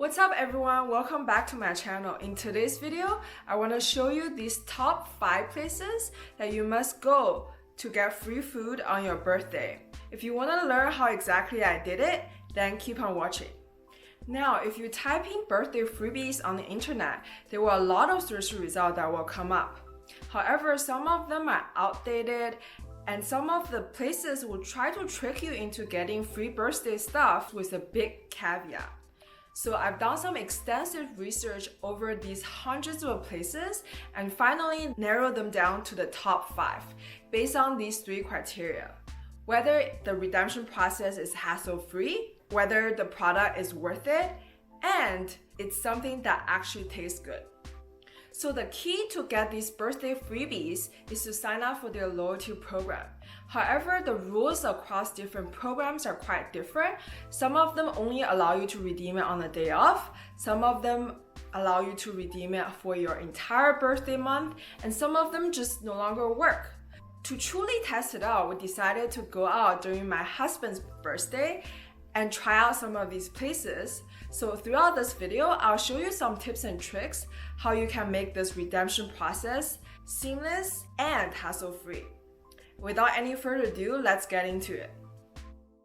What's up everyone, welcome back to my channel. In today's video, I want to show you these top 5 places that you must go to get free food on your birthday. If you want to learn how exactly I did it, then keep on watching. Now, if you type in birthday freebies on the internet, there were a lot of search results that will come up. However, some of them are outdated and some of the places will try to trick you into getting free birthday stuff with a big caveat. So I've done some extensive research over these hundreds of places and finally narrowed them down to the top 5 based on these 3 criteria. Whether the redemption process is hassle-free, whether the product is worth it, and it's something that actually tastes good. So the key to get these birthday freebies is to sign up for their loyalty program. However, the rules across different programs are quite different. Some of them only allow you to redeem it on the day off. Some of them allow you to redeem it for your entire birthday month, and some of them just no longer work. To truly test it out, we decided to go out during my husband's birthday and try out some of these places. So throughout this video, I'll show you some tips and tricks how you can make this redemption process seamless and hassle-free. Without any further ado, let's get into it.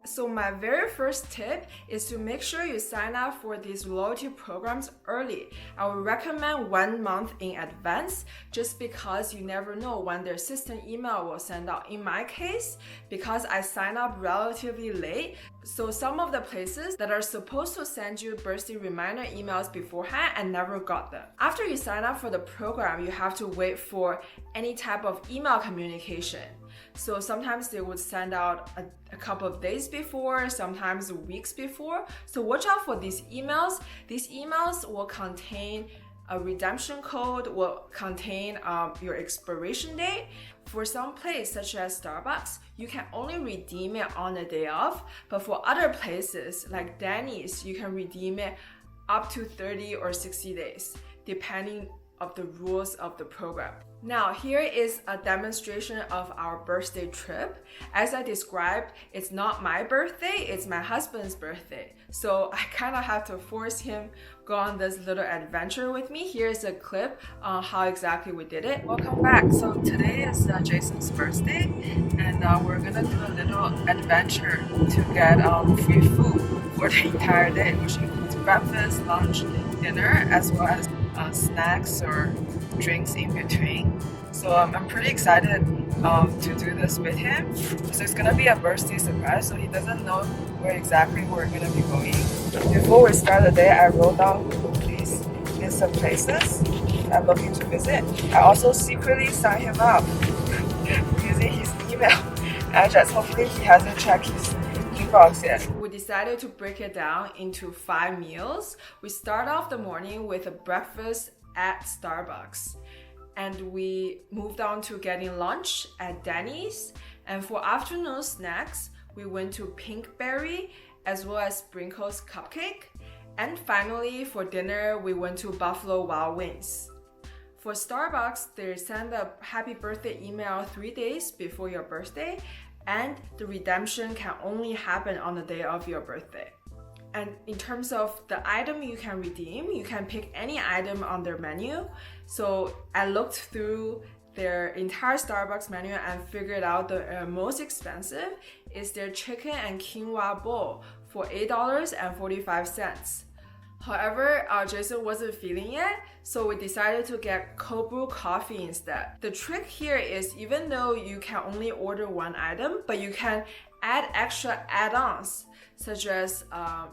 So my very first tip is to make sure you sign up for these loyalty programs early. I would recommend 1 month in advance just because you never know when their system email will send out. In my case, because I signed up relatively late, so some of the places that are supposed to send you birthday reminder emails beforehand and never got them. After you sign up for the program, you have to wait for any type of email communication. So sometimes they would send out a couple of days before, sometimes weeks before. So watch out for these emails. These emails will contain a redemption code, will contain your expiration date. For some places such as Starbucks, you can only redeem it on the day off. But for other places like Dennys, you can redeem it up to 30 or 60 days, depending of the rules of the program. Now, here is a demonstration of our birthday trip. As I described, it's not my birthday, it's my husband's birthday. So I kind of have to force him go on this little adventure with me. Here's a clip on how exactly we did it. Welcome back. So today is Jason's birthday and we're gonna do a little adventure to get free food for the entire day, which includes breakfast, lunch, dinner, as well as snacks or drinks in between. So I'm pretty excited to do this with him. So it's gonna be a birthday surprise, so he doesn't know where exactly we're gonna be going. Before we start the day, I wrote down these list of places I'm looking to visit. I also secretly signed him up using his email address. Hopefully he hasn't checked his inbox yet. We decided to break it down into 5 meals. We start off the morning with a breakfast at Starbucks, and we moved on to getting lunch at Dennys, and for afternoon snacks we went to Pinkberry as well as Sprinkles Cupcake, and finally for dinner we went to Buffalo Wild Wings. For Starbucks, they send a happy birthday email 3 days before your birthday, and the redemption can only happen on the day of your birthday. And in terms of the item you can redeem, you can pick any item on their menu. So I looked through their entire Starbucks menu and figured out the most expensive is their chicken and quinoa bowl for $8.45. However, Jason wasn't feeling it, so we decided to get cold brew coffee instead. The trick here is even though you can only order 1 item, but you can add extra add-ons such as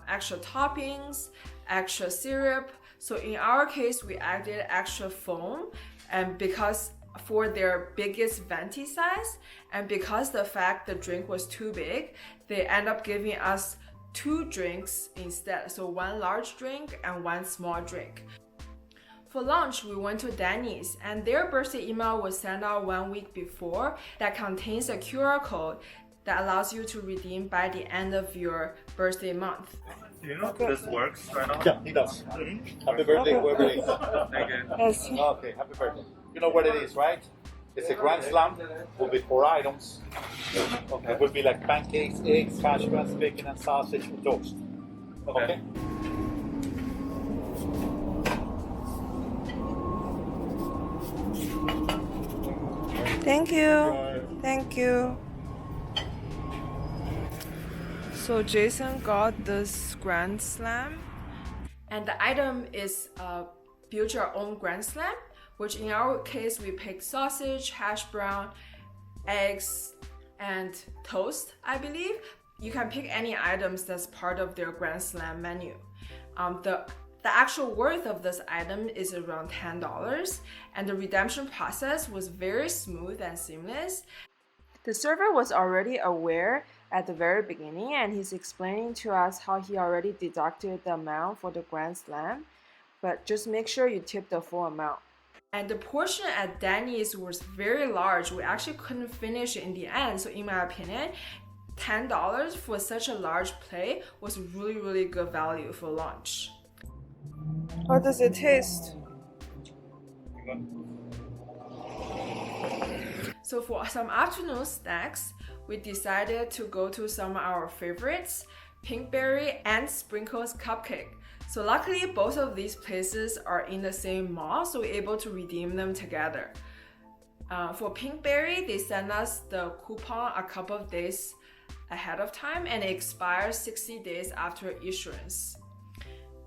extra toppings, extra syrup. So in our case, we added extra foam, and because for their biggest venti size, and because the fact the drink was too big, they end up giving us 2 drinks instead. So 1 large drink and 1 small drink. For lunch, we went to Dennys, and their birthday email was sent out 1 week before that contains a QR code that allows you to redeem by the end of your birthday month. Do you know if this works right now? Yeah, he does. Happy birthday, whoever it is. Thank you. Yes. Okay, happy birthday. You know what it is, right? It's a grand slam. Will be 4 items. Okay. It will be like pancakes, eggs, hash browns, bacon and sausage with toast. Okay. Thank you. Thank you. So Jason got this Grand Slam, and the item is build your own Grand Slam, which in our case we picked sausage, hash brown, eggs, and toast, I believe. You can pick any items that's part of their Grand Slam menu. The actual worth of this item is around $10, and the redemption process was very smooth and seamless. The server was already aware at the very beginning, and he's explaining to us how he already deducted the amount for the Grand Slam, but just make sure you tip the full amount. And the portion at Dennys was very large. We actually couldn't finish it in the end, so in my opinion, $10 for such a large plate was really good value for lunch. How does it taste? So for some afternoon snacks, we decided to go to some of our favorites, Pinkberry and Sprinkles Cupcake. So luckily both of these places are in the same mall, so we're able to redeem them together. For Pinkberry, they sent us the coupon a couple of days ahead of time, and it expires 60 days after issuance.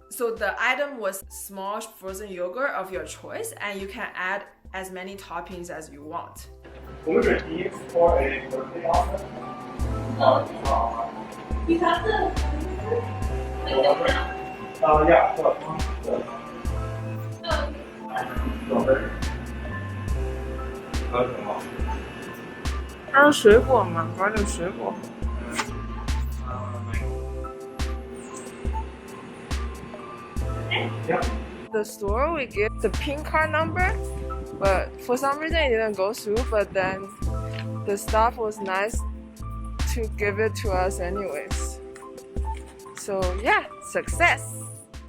So the item was small frozen yogurt of your choice, and you can add as many toppings as you want. Will you redeem for a birthday offer? You have the Yeah, sure. Strawberry. 还有什么？还有水果吗？搞点水果。Yeah. The store we get the pink card number, but for some reason it didn't go through, but then the staff was nice to give it to us anyways. So yeah, success!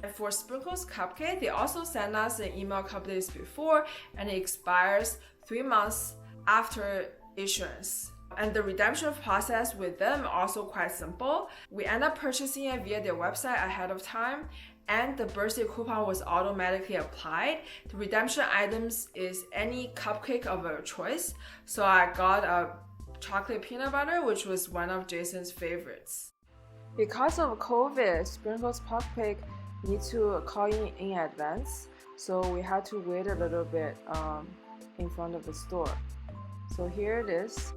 And for Sprinkles Cupcake, they also sent us an email a couple days before, and it expires 3 months after issuance. And the redemption process with them also quite simple. We end up purchasing it via their website ahead of time, and the birthday coupon was automatically applied. The redemption items is any cupcake of your choice. So I got a chocolate peanut butter, which was one of Jason's favorites. Because of COVID, Sprinkles Cupcake need to call in advance, so we had to wait a little bit in front of the store. So here it is.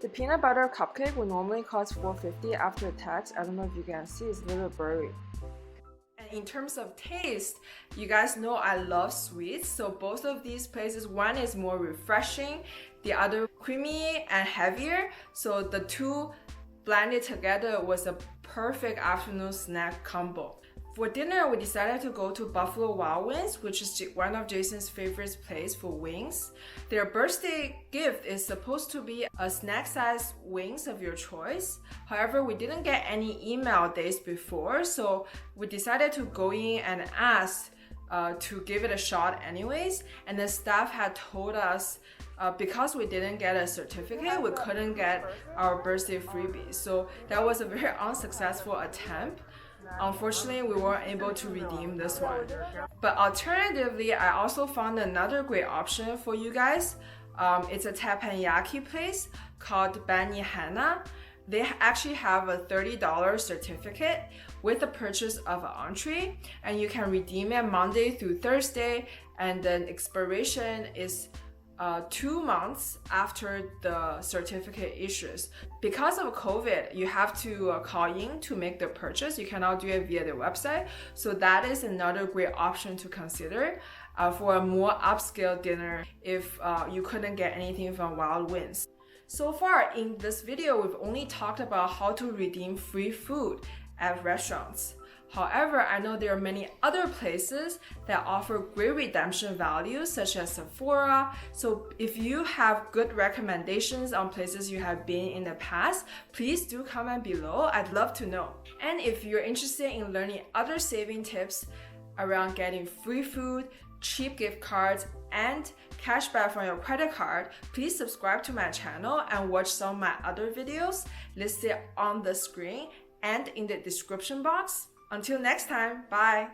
The peanut butter cupcake would normally cost $4.50 after tax. I don't know if you can see, it's a little blurry. And in terms of taste, you guys know I love sweets, so both of these places, one is more refreshing, the other creamy and heavier, so the two blended together was a perfect afternoon snack combo. For dinner, we decided to go to Buffalo Wild Wings, which is one of Jason's favorite places for wings. Their birthday gift is supposed to be a snack-sized wings of your choice. However, we didn't get any email days before, so we decided to go in and ask to give it a shot anyways. And the staff had told us because we didn't get a certificate, we couldn't get our birthday freebies. So that was a very unsuccessful attempt. Unfortunately, we weren't able to redeem this one. But alternatively, I also found another great option for you guys. It's a teppanyaki place called Benihana. They actually have a $30 certificate with the purchase of an entree, and you can redeem it Monday through Thursday, and then expiration is 2 months after the certificate issues. Because of COVID, you have to call in to make the purchase. You cannot do it via the website. So that is another great option to consider for a more upscale dinner if you couldn't get anything from Wild Wings. So far in this video, we've only talked about how to redeem free food at restaurants. However, I know there are many other places that offer great redemption values, such as Sephora. So if you have good recommendations on places you have been in the past, please do comment below. I'd love to know. And if you're interested in learning other saving tips around getting free food, cheap gift cards, and cashback from your credit card, please subscribe to my channel and watch some of my other videos listed on the screen and in the description box. Until next time, bye!